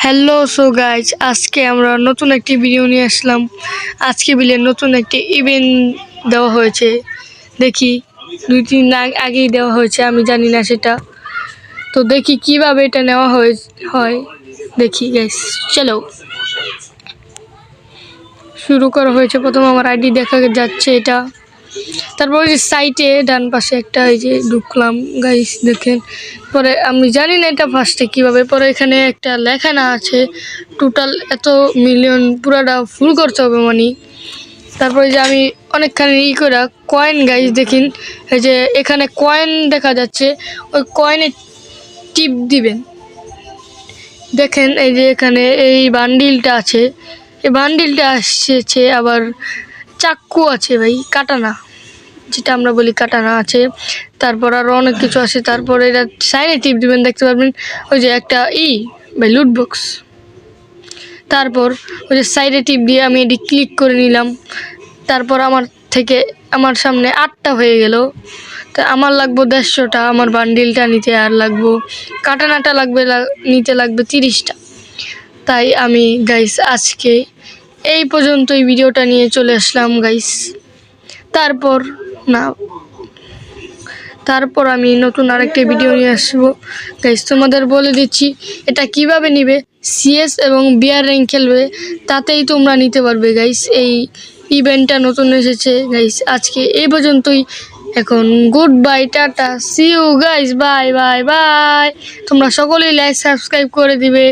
Hello so guys, আজকে আমরা নতুন একটি ভিডিও নিয়ে আসলাম। আজকে বিলে নতুন একটি ইভেন্ট দেওয়া হয়েছে। দেখি 2-3 দিন আগেই দেওয়া হয়েছে, আমি জানি না সেটা। তো দেখি কিভাবে এটা নেওয়া হয় দেখি গাইজ, চলো শুরু করা হয়েছে। প্রথম আমার আইডি দেখা যাচ্ছে এটা, তারপর ওই যে সাইটে ডান পাশে একটা এই যে ঢুকলাম গাইস, দেখেন। পরে আমি জানি না এটা ফার্স্টে কীভাবে, পরে এখানে একটা লেখা না আছে টোটাল এত মিলিয়ন, পুরাটা ফুল করতে হবে মানি। তারপরে যে আমি অনেকখানি করে কয়েন গাইস দেখেন, এই যে এখানে কয়েন দেখা যাচ্ছে, ওই কয়েনে টিপ দিবেন। দেখেন এই যে এখানে এই বান্ডিলটা আছে, এই বান্ডিলটা আসছে, আবার চাক্কু আছে ভাই, কাটানা যেটা আমরা বলি কাটানা আছে, তারপর আরও অনেক কিছু আছে। তারপরে এটা সাইনে টিপ দিবেন, দেখতে পারবেন ওই যে একটা ভাই লুট বক্স। তারপর ওই যে সাইডে টিপ দিয়ে আমি এটি ক্লিক করে নিলাম। তারপর আমার সামনে 8টা হয়ে গেল। তা আমার লাগবো 150টা, আমার বান্ডিলটা নিতে আর লাগবো, কাটানাটা নিতে লাগবে 30টা। তাই আমি গাইস আজকে এই পর্যন্তই ভিডিওটা নিয়ে চলে আসলাম গাইস। তারপর আমি নতুন আরেকটি ভিডিও নিয়ে আসবো গাইস। তোমাদের বলে দিচ্ছি এটা কিভাবে নিবে। সিএস এবং বিআর র্যাঙ্ক খেলবে, তাতেই তোমরা নিতে পারবে গাইস। এই ইভেন্টটা নতুন এসেছে গাইস। আজকে এই পর্যন্তই, এখন good bye, tata, see you guys, bye bye bye. তোমরা সকলেই লাইক সাবস্ক্রাইব করে দিবে।